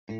Coming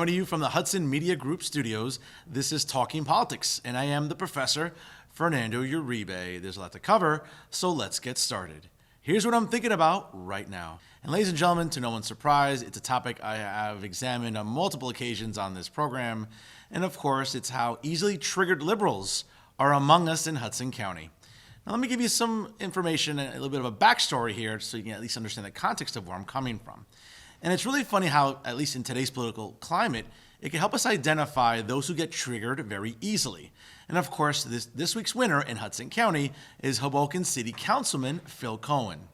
to you from the Hudson Media Group studios, this is Talking Politics, and I am the professor, Fernando Uribe. There's a lot to cover, so let's get started. Here's what I'm thinking about right now. And ladies and gentlemen, to no one's surprise, it's a topic I have examined on multiple occasions on this program, and of course, it's how easily triggered liberals are among us in Hudson County. Now, let me give you some information and a little bit of a backstory here so you can at least understand the context of where I'm coming from. And it's really funny how, at least in today's political climate, it can help us identify those who get triggered very easily. And of course, this week's winner in Hudson County is Hoboken City Councilman Phil Cohen.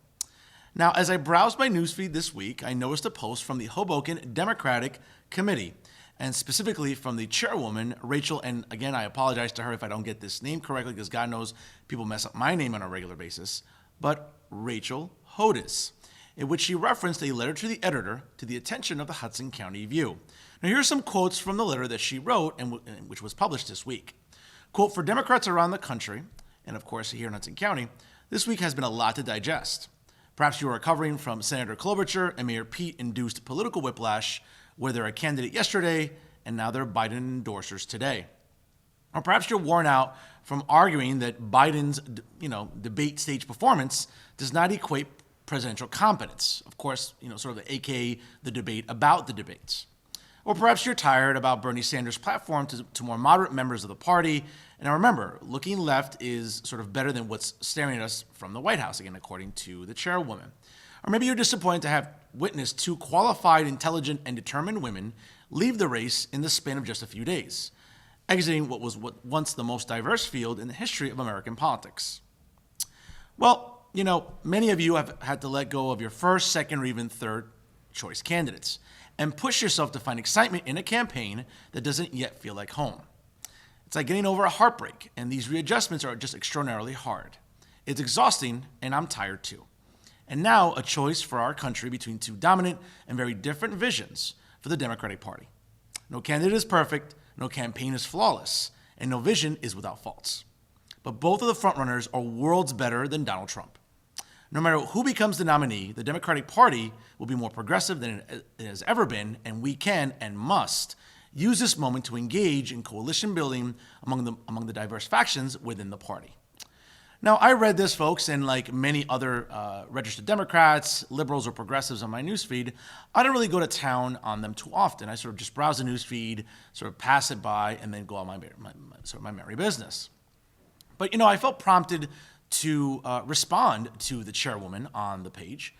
Now, as I browsed my newsfeed this week, I noticed a post from the Hoboken Democratic Committee, and specifically from the chairwoman, Rachel, and again, I apologize to her if I don't get this name correctly, because God knows people mess up my name on a regular basis, but Rachel Hodis, in which she referenced a letter to the editor to the attention of the Hudson County View. Now, here are some quotes from the letter that she wrote and which was published this week. Quote, "For Democrats around the country, and of course here in Hudson County, this week has been a lot to digest. Perhaps you are recovering from Senator Klobuchar and Mayor Pete-induced political whiplash, where they're a candidate yesterday and now they're Biden endorsers today. Or perhaps you're worn out from arguing that Biden's, debate stage performance does not equate presidential competence. Of course, sort of the AKA the debate about the debates. Or perhaps you're tired about Bernie Sanders' platform to more moderate members of the party. And now remember, looking left is sort of better than what's staring at us from the White House, again, according to the chairwoman. Or maybe you're disappointed to have witnessed two qualified, intelligent, and determined women leave the race in the span of just a few days, exiting what was once the most diverse field in the history of American politics. Well, many of you have had to let go of your first, second, or even third choice candidates and push yourself to find excitement in a campaign that doesn't yet feel like home. It's like getting over a heartbreak, and these readjustments are just extraordinarily hard. It's exhausting, and I'm tired too. And now, a choice for our country between two dominant and very different visions for the Democratic Party. No candidate is perfect, no campaign is flawless, and no vision is without faults. But both of the frontrunners are worlds better than Donald Trump. No matter who becomes the nominee, the Democratic Party will be more progressive than it has ever been, and we can and must use this moment to engage in coalition building among the diverse factions within the party. Now, I read this, folks, and like many other registered Democrats, liberals, or progressives on my newsfeed, I don't really go to town on them too often. I sort of just browse the newsfeed, sort of pass it by, and then go on my merry business. But, I felt prompted to respond to the chairwoman on the page.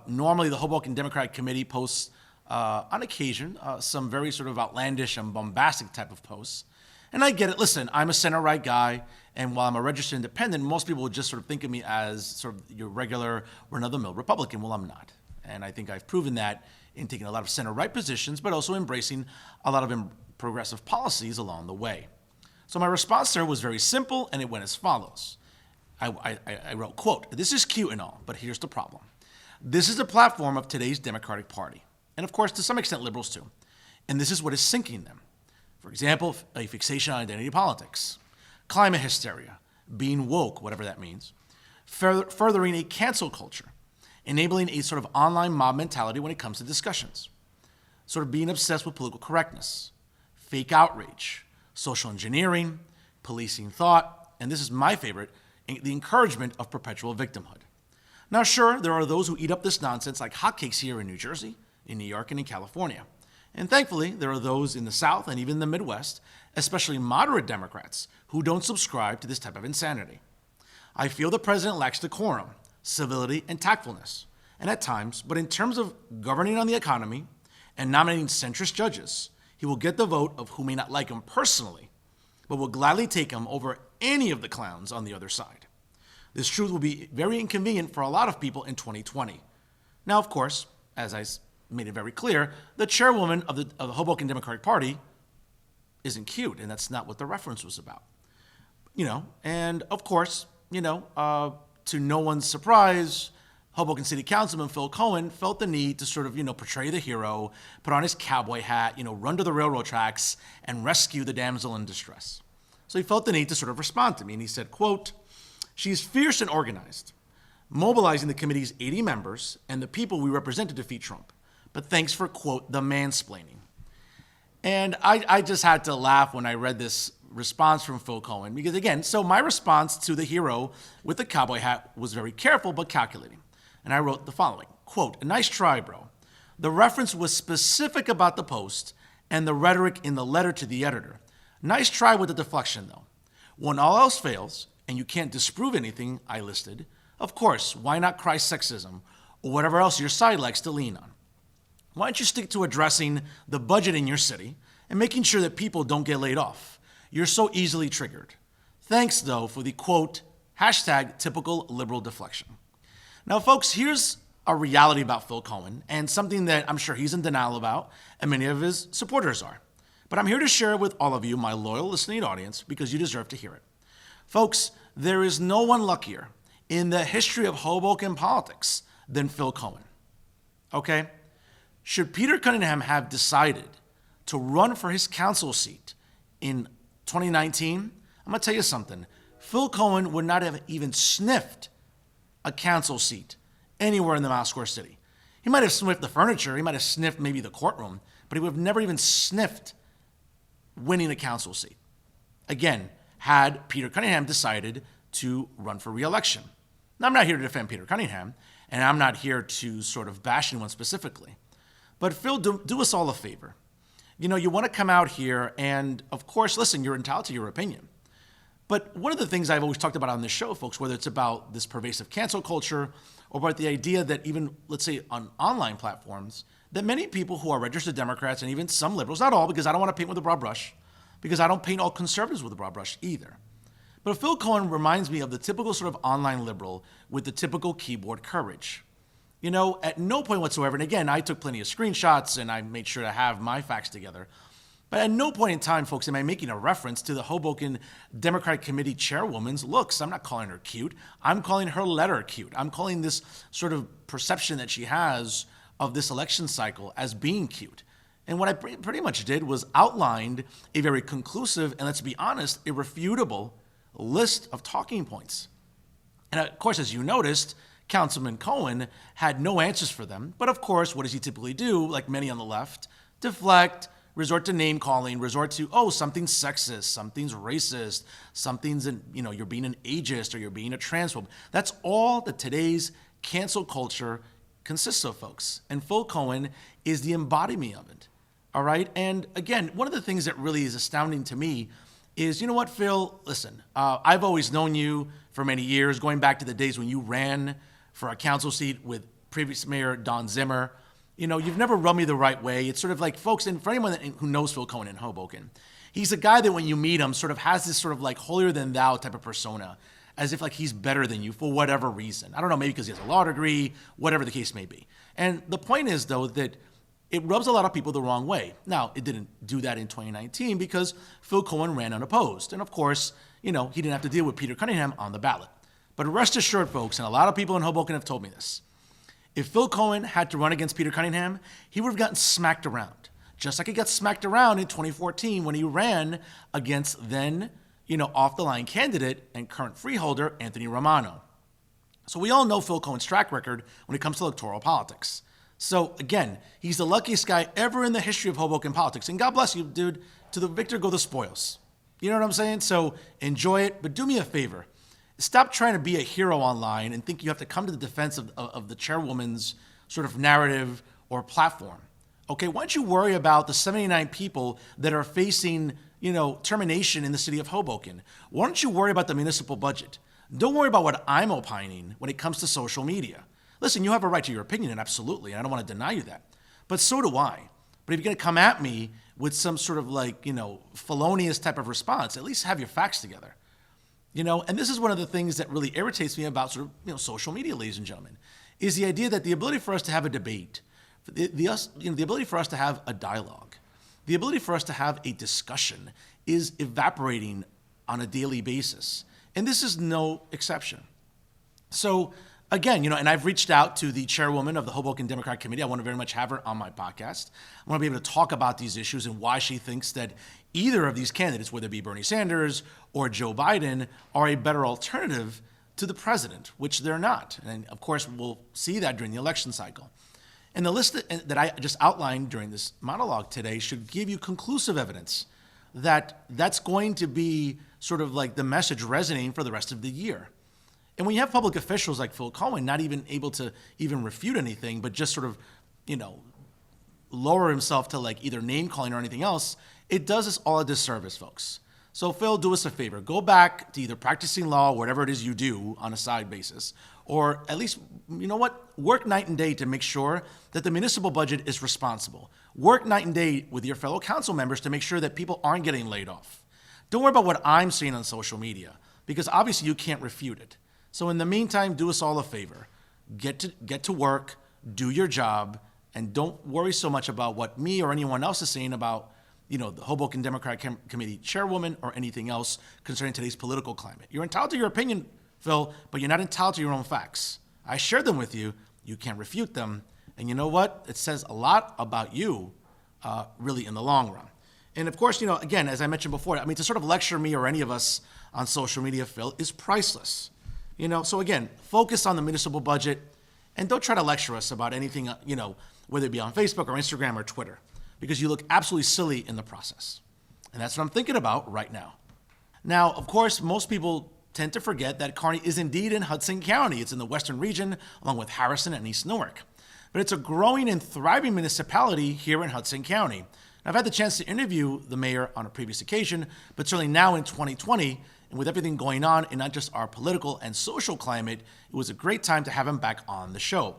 Normally, the Hoboken Democratic Committee posts, on occasion, some very sort of outlandish and bombastic type of posts. And I get it. Listen, I'm a center-right guy, and while I'm a registered independent, most people would just sort of think of me as sort of your regular run-of-the-mill Republican. Well, I'm not. And I think I've proven that in taking a lot of center-right positions, but also embracing a lot of progressive policies along the way. So my response to her was very simple, and it went as follows. I wrote, quote, "This is cute and all, but here's the problem. This is the platform of today's Democratic Party, and of course, to some extent, liberals too. And this is what is sinking them. For example, a fixation on identity politics, climate hysteria, being woke, whatever that means, furthering a cancel culture, enabling a sort of online mob mentality when it comes to discussions, sort of being obsessed with political correctness, fake outrage, social engineering, policing thought, and this is my favorite, the encouragement of perpetual victimhood. Now, sure, there are those who eat up this nonsense like hotcakes here in New Jersey, in New York, and in California. And thankfully, there are those in the South and even the Midwest, especially moderate Democrats, who don't subscribe to this type of insanity. I feel the president lacks decorum, civility, and tactfulness, and at times, but in terms of governing on the economy and nominating centrist judges, he will get the vote of who may not like him personally, but will gladly take him over any of the clowns on the other side. This truth will be very inconvenient for a lot of people in 2020. Now, of course, as I made it very clear, the chairwoman of the Hoboken Democratic Party isn't cute, and that's not what the reference was about. And of course, to no one's surprise, Hoboken City Councilman Phil Cohen felt the need to sort of, portray the hero, put on his cowboy hat, run to the railroad tracks and rescue the damsel in distress. So he felt the need to sort of respond to me, and he said, quote, "She's fierce and organized, mobilizing the committee's 80 members and the people we represent to defeat Trump. But thanks for, quote, the mansplaining." And I just had to laugh when I read this response from Phil Cohen, because again, so my response to the hero with the cowboy hat was very careful but calculating. And I wrote the following, quote, "A nice try, bro. The reference was specific about the post and the rhetoric in the letter to the editor. Nice try with the deflection, though. When all else fails and you can't disprove anything I listed, of course, why not cry sexism or whatever else your side likes to lean on? Why don't you stick to addressing the budget in your city and making sure that people don't get laid off? You're so easily triggered. Thanks, though, for the, quote, hashtag typical liberal deflection." Now, folks, here's a reality about Phil Cohen, and something that I'm sure he's in denial about, and many of his supporters are. But I'm here to share it with all of you, my loyal listening audience, because you deserve to hear it. Folks, there is no one luckier in the history of Hoboken politics than Phil Cohen. Okay? Should Peter Cunningham have decided to run for his council seat in 2019, I'm going to tell you something. Phil Cohen would not have even sniffed a council seat anywhere in the Mile Square City. He might have sniffed the furniture, he might have sniffed maybe the courtroom, but he would have never even sniffed winning a council seat. Again, had Peter Cunningham decided to run for re-election. Now, I'm not here to defend Peter Cunningham, and I'm not here to sort of bash anyone specifically. But Phil, do us all a favor. You want to come out here and, of course, listen, you're entitled to your opinion. But one of the things I've always talked about on this show, folks, whether it's about this pervasive cancel culture or about the idea that even, let's say, on online platforms, that many people who are registered Democrats and even some liberals, not all, because I don't want to paint with a broad brush, because I don't paint all conservatives with a broad brush either. But Phil Cohen reminds me of the typical sort of online liberal with the typical keyboard courage. At no point whatsoever, and again, I took plenty of screenshots and I made sure to have my facts together, but at no point in time, folks, am I making a reference to the Hoboken Democratic Committee chairwoman's looks. I'm not calling her cute. I'm calling her letter cute. I'm calling this sort of perception that she has of this election cycle as being cute. And what I pretty much did was outlined a very conclusive and, let's be honest, irrefutable list of talking points. And of course, as you noticed, Councilman Cohen had no answers for them. But of course, what does he typically do, like many on the left? Deflect, resort to name calling, resort to, something's sexist, something's racist, something's, you're being an ageist or you're being a transphobe. That's all that today's cancel culture consists of, folks. And Phil Cohen is the embodiment of it. All right. And again, one of the things that really is astounding to me is, you know what, Phil? Listen, I've always known you for many years, going back to the days when you ran for a council seat with previous Mayor Don Zimmer. You've never rubbed me the right way. It's sort of like, folks, and for anyone who knows Phil Cohen in Hoboken, he's a guy that when you meet him sort of has this sort of like holier than thou type of persona, as if like he's better than you for whatever reason. I don't know, maybe because he has a law degree, whatever the case may be. And the point is, though, that it rubs a lot of people the wrong way. Now, it didn't do that in 2019 because Phil Cohen ran unopposed. And of course, he didn't have to deal with Peter Cunningham on the ballot. But rest assured, folks, and a lot of people in Hoboken have told me this, if Phil Cohen had to run against Peter Cunningham, he would have gotten smacked around. Just like he got smacked around in 2014 when he ran against then, off-the-line candidate and current freeholder Anthony Romano. So we all know Phil Cohen's track record when it comes to electoral politics. So again, he's the luckiest guy ever in the history of Hoboken politics. And God bless you, dude. To the victor go the spoils. You know what I'm saying? So enjoy it, but do me a favor. Stop trying to be a hero online and think you have to come to the defense of the chairwoman's sort of narrative or platform. Okay, why don't you worry about the 79 people that are facing, termination in the city of Hoboken? Why don't you worry about the municipal budget? Don't worry about what I'm opining when it comes to social media. Listen, you have a right to your opinion, and absolutely, and I don't want to deny you that. But so do I. But if you're going to come at me with some sort of felonious type of response, at least have your facts together. And this is one of the things that really irritates me about sort of, social media, ladies and gentlemen, is the idea that the ability for us to have a debate, the ability for us to have a dialogue, the ability for us to have a discussion is evaporating on a daily basis. And this is no exception. So again, and I've reached out to the chairwoman of the Hoboken Democrat Committee. I want to very much have her on my podcast. I want to be able to talk about these issues and why she thinks that either of these candidates, whether it be Bernie Sanders or Joe Biden, are a better alternative to the president, which they're not. And of course, we'll see that during the election cycle. And the list that I just outlined during this monologue today should give you conclusive evidence that that's going to be sort of like the message resonating for the rest of the year. And when you have public officials like Phil Cohen not even able to even refute anything, but just sort of, lower himself to like either name calling or anything else, it does us all a disservice, folks. So Phil, do us a favor. Go back to either practicing law, whatever it is you do on a side basis, or at least, work night and day to make sure that the municipal budget is responsible. Work night and day with your fellow council members to make sure that people aren't getting laid off. Don't worry about what I'm seeing on social media, because obviously you can't refute it. So in the meantime, do us all a favor. Get to work, do your job, and don't worry so much about what me or anyone else is saying about, the Hoboken Democrat Committee chairwoman or anything else concerning today's political climate. You're entitled to your opinion, Phil, but you're not entitled to your own facts. I shared them with you. You can't refute them. And you know what? It says a lot about you, really, in the long run. And of course, again, as I mentioned before, to sort of lecture me or any of us on social media, Phil, is priceless. So again, focus on the municipal budget and don't try to lecture us about anything, whether it be on Facebook or Instagram or Twitter, because you look absolutely silly in the process. And that's what I'm thinking about right now. Now, of course, most people tend to forget that Kearney is indeed in Hudson County. It's in the western region, along with Harrison and East Newark. But it's a growing and thriving municipality here in Hudson County. I've had the chance to interview the mayor on a previous occasion, but certainly now in 2020, and with everything going on in not just our political and social climate, it was a great time to have him back on the show.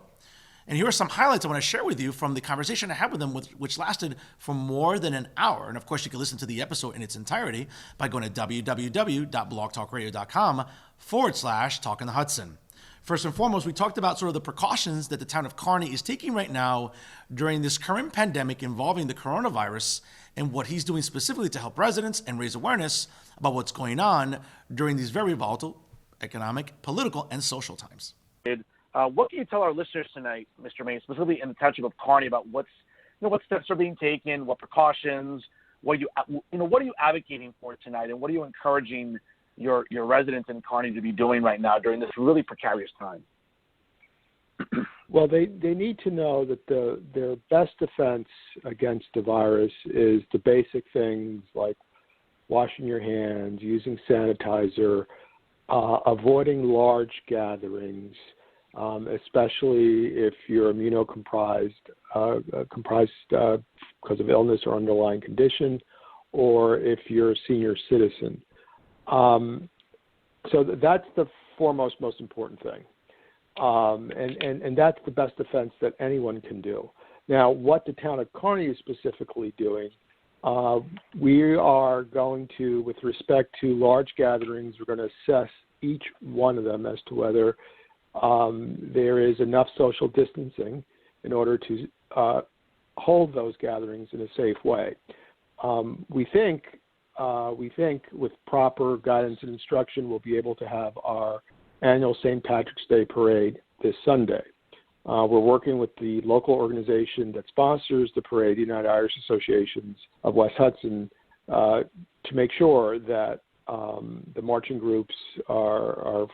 And here are some highlights I want to share with you from the conversation I had with him, which lasted for more than an hour. And of course, you can listen to the episode in its entirety by going to www.blogtalkradio.com/Talking the Hudson. First and foremost, we talked about sort of the precautions that the town of Kearney is taking right now during this current pandemic involving the coronavirus and what he's doing specifically to help residents and raise awareness about what's going on during these very volatile economic, political, and social times. What can you tell our listeners tonight, Mr. Maine, specifically in the township of Kearney, about what steps are being taken, what precautions, what are you advocating for tonight, and what are you encouraging your residents in Kearney to be doing right now during this really precarious time? Well, they need to know that their best defense against the virus is the basic things like washing your hands, using sanitizer, avoiding large gatherings, especially if you're immunocompromised because of illness or underlying condition, or if you're a senior citizen. So that's the foremost, most important thing. And that's the best defense that anyone can do. Now, what the town of Kearney is specifically doing, we are going to, with respect to large gatherings, we're going to assess each one of them as to whether there is enough social distancing in order to hold those gatherings in a safe way. We think with proper guidance and instruction, we'll be able to have our annual St. Patrick's Day parade this Sunday. We're working with the local organization that sponsors the parade, the United Irish Associations of West Hudson, to make sure that the marching groups are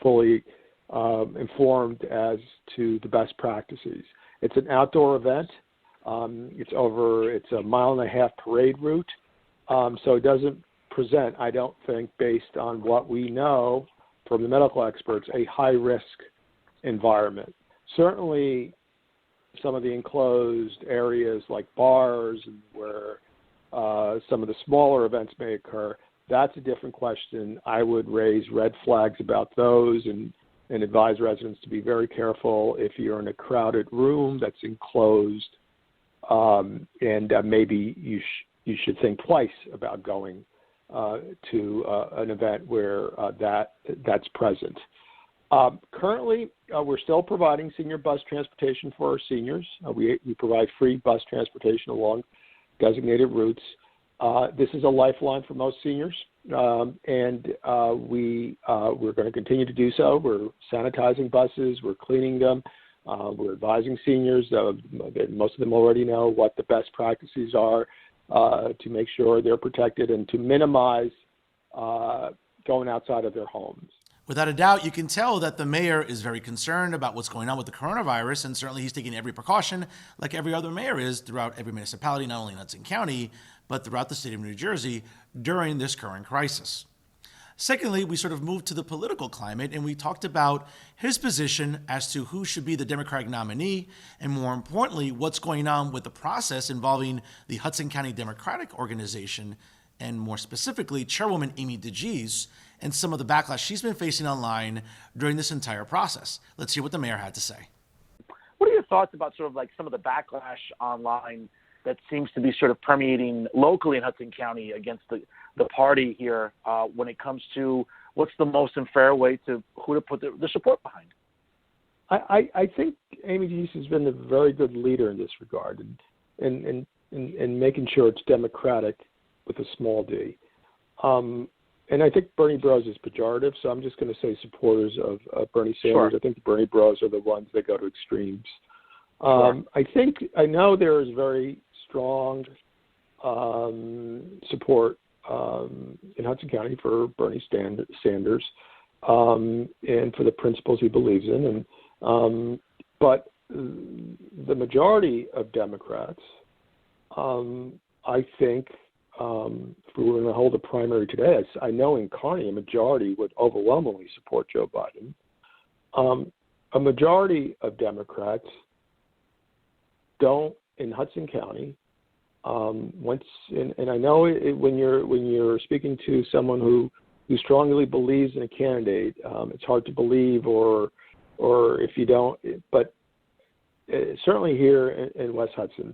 fully informed as to the best practices. It's an outdoor event. It's a 1.5 mile parade route. So it doesn't present, I don't think, based on what we know from the medical experts, a high-risk environment. Certainly, some of the enclosed areas like bars and where some of the smaller events may occur, that's a different question. I would raise red flags about those and advise residents to be very careful if you're in a crowded room that's enclosed, and maybe you should think twice about going to an event where that's present. Currently, we're still providing senior bus transportation for our seniors. We provide free bus transportation along designated routes. This is a lifeline for most seniors. We're going to continue to do so. We're sanitizing buses. We're cleaning them. We're advising seniors. Most of them already know what the best practices are to make sure they're protected and to minimize going outside of their homes. Without a doubt, you can tell that the mayor is very concerned about what's going on with the coronavirus, and certainly he's taking every precaution, like every other mayor is throughout every municipality, not only in Hudson County, but throughout the state of New Jersey during this current crisis. Secondly, we sort of moved to the political climate, and we talked about his position as to who should be the Democratic nominee, and more importantly, what's going on with the process involving the Hudson County Democratic Organization, and more specifically, Chairwoman Amy DeGise, and some of the backlash she's been facing online during this entire process. Let's hear what the mayor had to say. What are your thoughts about sort of like some of the backlash online that seems to be sort of permeating locally in Hudson County against the party here when it comes to what's the most and fair way to who to put the support behind? I think Amy DeGise has been a very good leader in this regard and making sure it's democratic with a small d. And I think Bernie Bros is pejorative, so I'm just going to say supporters of Bernie Sanders. Sure. I think the Bernie Bros are the ones that go to extremes. Sure. I know there is very strong support in Hudson County for Bernie Sanders and for the principles he believes in. But the majority of Democrats, I think, if we were going to hold a primary today, I know in Kearney a majority would overwhelmingly support Joe Biden. A majority of Democrats don't in Hudson County. And I know when you're speaking to someone who strongly believes in a candidate, it's hard to believe, or if you don't. But certainly here in West Hudson,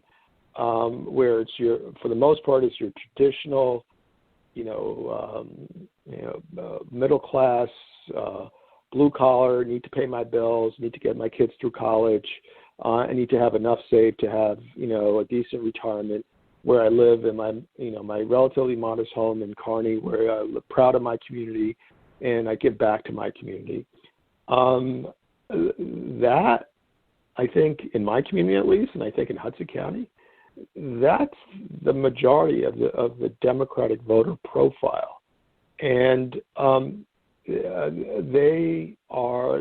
where it's for the most part, it's your traditional, middle class, blue collar, need to pay my bills, need to get my kids through college, I need to have enough saved to have, a decent retirement where I live in my relatively modest home in Kearney, where I'm proud of my community and I give back to my community. That, I think, in my community at least, and I think in Hudson County, that's the majority of the Democratic voter profile, and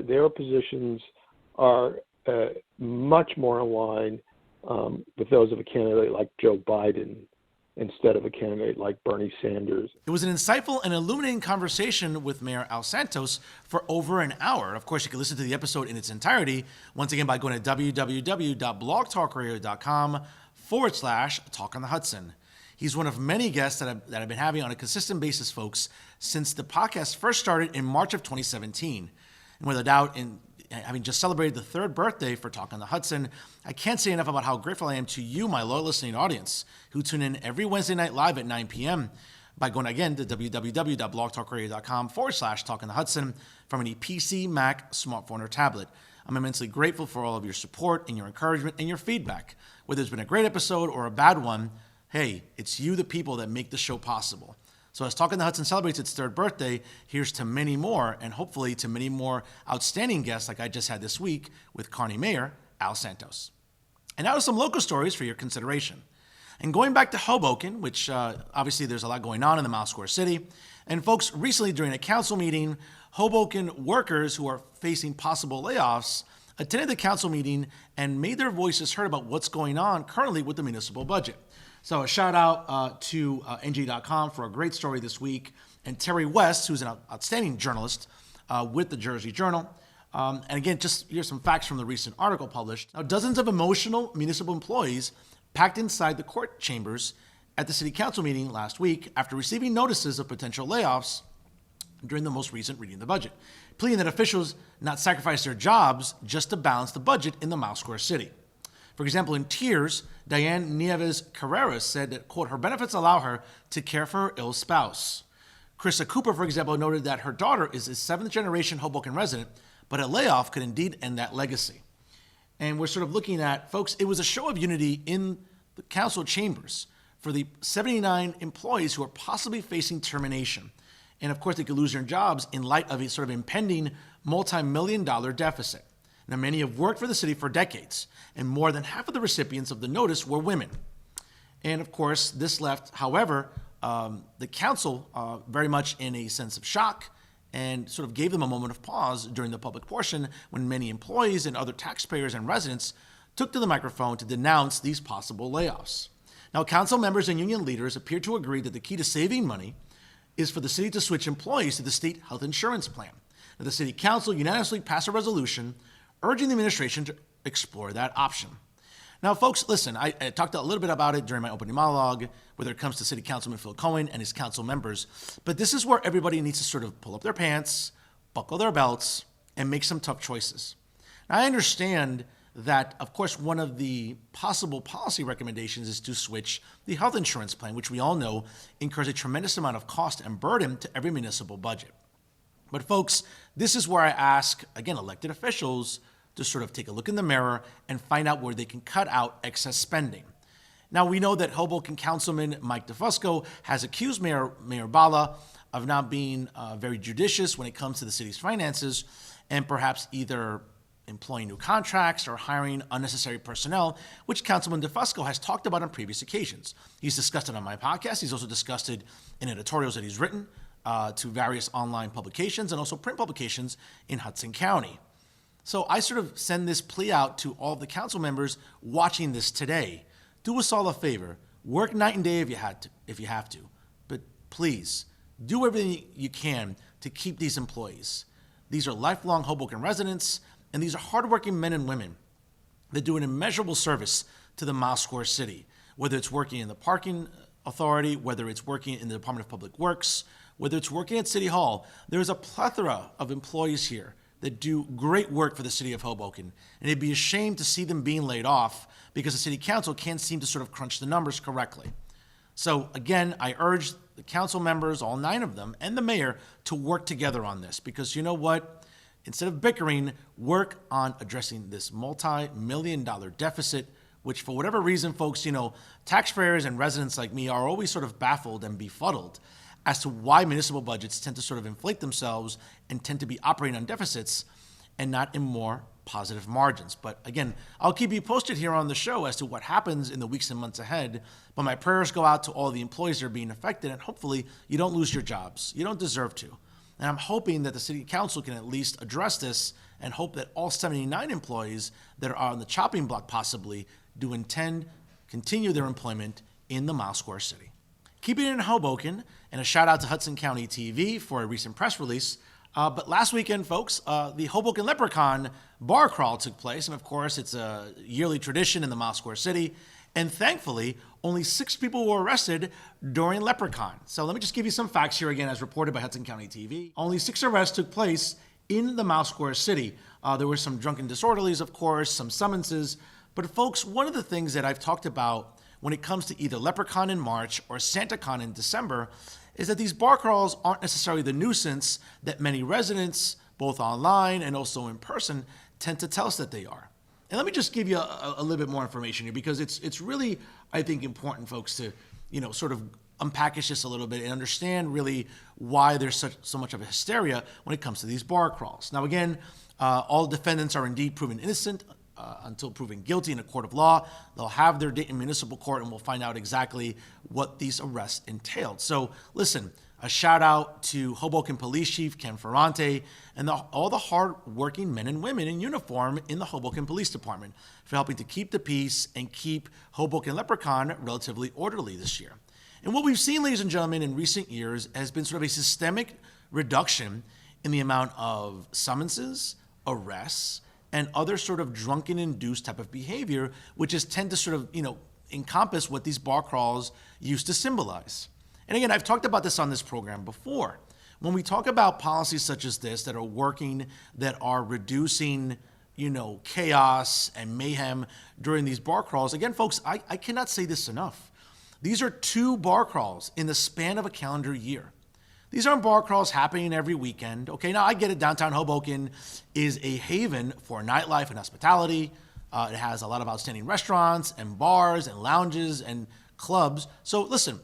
their positions are much more in line with those of a candidate like Joe Biden instead of a candidate like Bernie Sanders. It was an insightful and illuminating conversation with Mayor Al Santos for over an hour. Of course, you can listen to the episode in its entirety, once again, by going to www.blogtalkradio.com/Talk on the Hudson. He's one of many guests that I've been having on a consistent basis, folks, since the podcast first started in March of 2017. And without doubt, in having just celebrated the third birthday for Talk on the Hudson, I can't say enough about how grateful I am to you, my loyal listening audience, who tune in every Wednesday night live at 9 p.m. by going again to www.blogtalkradio.com/Talk on the Hudson from any PC, Mac, smartphone, or tablet. I'm immensely grateful for all of your support and your encouragement and your feedback. Whether it's been a great episode or a bad one, hey, it's you, the people, that make the show possible. So as Talk on the Hudson celebrates its third birthday, here's to many more, and hopefully to many more outstanding guests like I just had this week with Kearney Mayor Al Santos. And now to some local stories for your consideration. And going back to Hoboken, which obviously there's a lot going on in the Mile Square City. And folks, recently during a council meeting, Hoboken workers who are facing possible layoffs attended the council meeting and made their voices heard about what's going on currently with the municipal budget. So a shout out to NJ.com for a great story this week, and Terry West, who's an outstanding journalist with the Jersey Journal. And again, just here's some facts from the recent article published. Now, dozens of emotional municipal employees packed inside the court chambers at the city council meeting last week after receiving notices of potential layoffs during the most recent reading of the budget, pleading that officials not sacrifice their jobs just to balance the budget in the Mile Square City. For example, in tears, Diane Nieves Carreras said that, quote, her benefits allow her to care for her ill spouse. Krista Cooper, for example, noted that her daughter is a seventh-generation Hoboken resident, but a layoff could indeed end that legacy. And we're sort of looking at, folks, it was a show of unity in the council chambers for the 79 employees who are possibly facing termination. And of course, they could lose their jobs in light of a sort of impending multi-million-dollar deficit. Now, many have worked for the city for decades, and more than half of the recipients of the notice were women. And of course, this left, however, the council very much in a sense of shock and sort of gave them a moment of pause during the public portion when many employees and other taxpayers and residents took to the microphone to denounce these possible layoffs. Now, council members and union leaders appear to agree that the key to saving money is for the city to switch employees to the state health insurance plan. Now, the city council unanimously passed a resolution urging the administration to explore that option. Now, folks, listen, I talked a little bit about it during my opening monologue, whether it comes to City Councilman Phil Cohen and his council members, but this is where everybody needs to sort of pull up their pants, buckle their belts, and make some tough choices. Now, I understand that, of course, one of the possible policy recommendations is to switch the health insurance plan, which we all know incurs a tremendous amount of cost and burden to every municipal budget. But folks, this is where I ask, again, elected officials to sort of take a look in the mirror and find out where they can cut out excess spending. Now, we know that Hoboken Councilman Mike DeFusco has accused Mayor Bala of not being very judicious when it comes to the city's finances and perhaps either employing new contracts or hiring unnecessary personnel, which Councilman DeFusco has talked about on previous occasions. He's discussed it on my podcast. He's also discussed it in editorials that he's written to various online publications and also print publications in Hudson County. So I sort of send this plea out to all of the council members watching this today. Do us all a favor. Work night and day if you have to. But please, do everything you can to keep these employees. These are lifelong Hoboken residents, and these are hardworking men and women that do an immeasurable service to the Mile Square City, whether it's working in the parking authority, whether it's working in the Department of Public Works, whether it's working at City Hall. There's a plethora of employees here that do great work for the city of Hoboken, and it'd be a shame to see them being laid off because the city council can't seem to sort of crunch the numbers correctly. So again, I urge the council members, all 9 of them, and the mayor to work together on this because you know what? Instead of bickering, work on addressing this multi-million-dollar deficit, which for whatever reason, folks, taxpayers and residents like me are always sort of baffled and befuddled as to why municipal budgets tend to sort of inflate themselves and tend to be operating on deficits and not in more positive margins. But again, I'll keep you posted here on the show as to what happens in the weeks and months ahead. But my prayers go out to all the employees that are being affected, and hopefully you don't lose your jobs. You don't deserve to. And I'm hoping that the city council can at least address this and hope that all 79 employees that are on the chopping block possibly do intend continue their employment in the Mile Square City. Keeping it in Hoboken, and a shout out to Hudson County TV for a recent press release. But last weekend, folks, the Hoboken Leprechaun bar crawl took place. And of course, it's a yearly tradition in the Mile Square City. And thankfully, only 6 people were arrested during Leprechaun. So let me just give you some facts here again, as reported by Hudson County TV. Only 6 arrests took place in the Mile Square City. There were some drunken disorderlies, of course, some summonses. But folks, one of the things that I've talked about when it comes to either Leprechaun in March or SantaCon in December is that these bar crawls aren't necessarily the nuisance that many residents, both online and also in person, tend to tell us that they are. And let me just give you a little bit more information here because it's really, I think, important, folks, to sort of unpackage this a little bit and understand really why there's so much of a hysteria when it comes to these bar crawls. Now, again, all defendants are indeed proven innocent until proven guilty in a court of law. They'll have their day in municipal court, and we'll find out exactly what these arrests entailed. So, listen, a shout out to Hoboken Police Chief Ken Ferrante and all the hard-working men and women in uniform in the Hoboken Police Department for helping to keep the peace and keep Hoboken Leprechaun relatively orderly this year. And what we've seen, ladies and gentlemen, in recent years has been sort of a systemic reduction in the amount of summonses, arrests, and other sort of drunken-induced type of behavior, which is tend to sort of, encompass what these bar crawls used to symbolize. And again, I've talked about this on this program before. When we talk about policies such as this that are working, that are reducing, chaos and mayhem during these bar crawls, again, folks, I cannot say this enough. These are 2 bar crawls in the span of a calendar year. These aren't bar crawls happening every weekend. Okay, now I get it. Downtown Hoboken is a haven for nightlife and hospitality. It has a lot of outstanding restaurants and bars and lounges and clubs. So listen,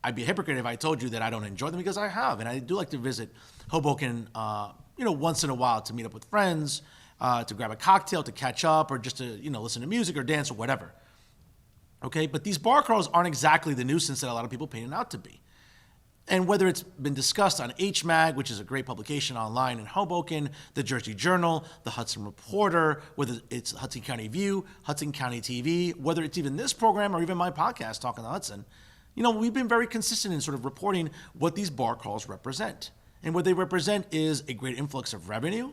I'd be a hypocrite if I told you that I don't enjoy them, because I have. And I do like to visit Hoboken, once in a while to meet up with friends, to grab a cocktail, to catch up, or just to, listen to music or dance or whatever. Okay, but these bar crawls aren't exactly the nuisance that a lot of people paint it out to be. And whether it's been discussed on HMAG, which is a great publication online in Hoboken, the Jersey Journal, the Hudson Reporter, whether it's Hudson County View, Hudson County TV, whether it's even this program or even my podcast, Talking the Hudson, we've been very consistent in sort of reporting what these bar crawls represent. And what they represent is a great influx of revenue.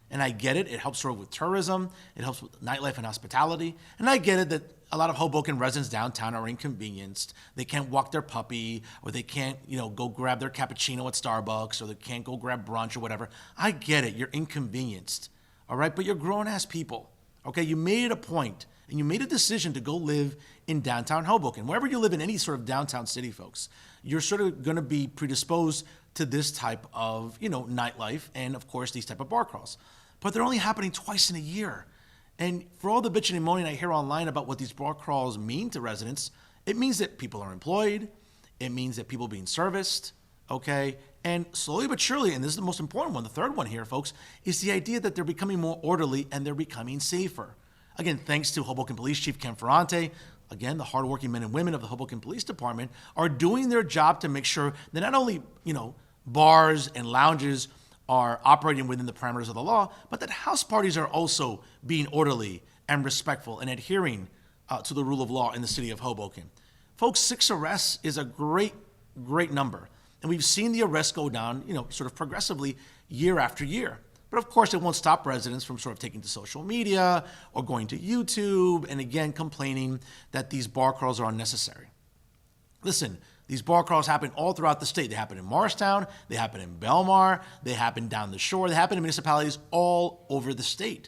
And I get it. It helps sort of with tourism. It helps with nightlife and hospitality. And I get it that a lot of Hoboken residents downtown are inconvenienced. They can't walk their puppy, or they can't, go grab their cappuccino at Starbucks, or they can't go grab brunch or whatever. I get it. You're inconvenienced. All right. But you're grown-ass people. Okay. You made it a point, and you made a decision to go live in downtown Hoboken. Wherever you live in any sort of downtown city, folks, you're sort of going to be predisposed to this type of, nightlife and, of course, these type of bar crawls. But they're only happening twice in a year. And for all the bitching and moaning I hear online about what these bar crawls mean to residents, it means that people are employed. It means that people are being serviced, okay? And slowly but surely, and this is the most important one, the third one here, folks, is the idea that they're becoming more orderly and they're becoming safer. Again, thanks to Hoboken Police Chief Ken Ferrante, again, the hardworking men and women of the Hoboken Police Department are doing their job to make sure that not only, bars and lounges are operating within the parameters of the law, but that house parties are also being orderly and respectful and adhering to the rule of law in the city of Hoboken. Folks, 6 arrests is a great, great number. And we've seen the arrests go down, sort of progressively year after year. But of course, it won't stop residents from sort of taking to social media or going to YouTube and again complaining that these bar crawls are unnecessary. Listen, these bar crawls happen all throughout the state. They happen in Morristown, they happen in Belmar, they happen down the shore, they happen in municipalities all over the state.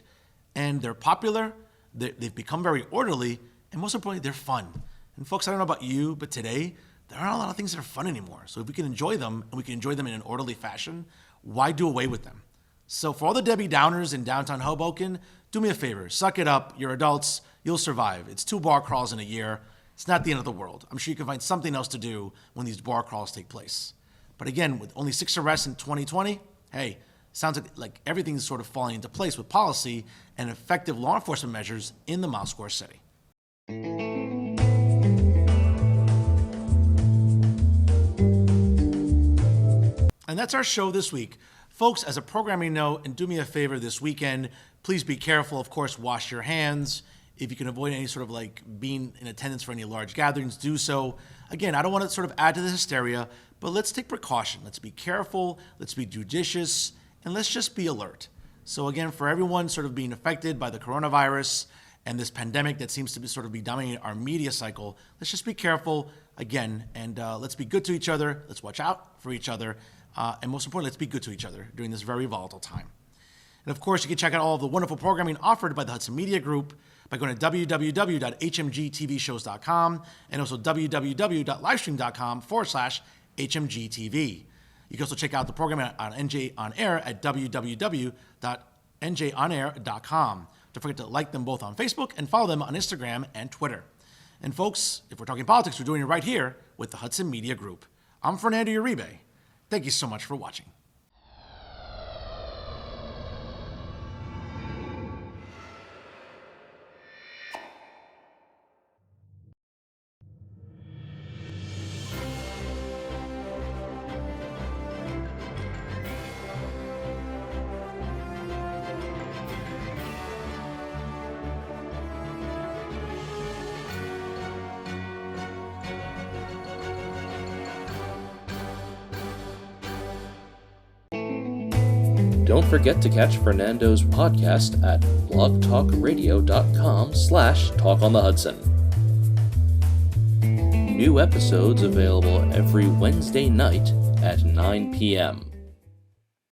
And they're popular, they've become very orderly, and most importantly, they're fun. And folks, I don't know about you, but today, there aren't a lot of things that are fun anymore. So if we can enjoy them, and we can enjoy them in an orderly fashion, why do away with them? So for all the Debbie Downers in downtown Hoboken, do me a favor, suck it up, you're adults, you'll survive. It's 2 bar crawls in a year. It's not the end of the world. I'm sure you can find something else to do when these bar crawls take place. But again, with only 6 arrests in 2020, hey, sounds like everything's sort of falling into place with policy and effective law enforcement measures in the Mile Square City. And that's our show this week. Folks, as a programming note, and do me a favor this weekend, please be careful. Of course, wash your hands. If you can avoid any sort of being in attendance for any large gatherings, do so. Again, I don't want to sort of add to the hysteria, but let's take precaution. Let's be careful. Let's be judicious, and let's just be alert. So again, for everyone sort of being affected by the coronavirus and this pandemic that seems to be sort of be dominating our media cycle, let's just be careful again, and let's be good to each other. Let's watch out for each other. And most importantly, let's be good to each other during this very volatile time. And of course, you can check out all of the wonderful programming offered by the Hudson Media Group by going to www.hmgtvshows.com and also www.livestream.com/HMGTV. You can also check out the program on NJ On Air at www.njonair.com. Don't forget to like them both on Facebook and follow them on Instagram and Twitter. And folks, if we're talking politics, we're doing it right here with the Hudson Media Group. I'm Fernando Uribe. Thank you so much for watching. Don't forget to catch Fernando's podcast at blogtalkradio.com/talkonthehudson. New episodes available every Wednesday night at 9 p.m.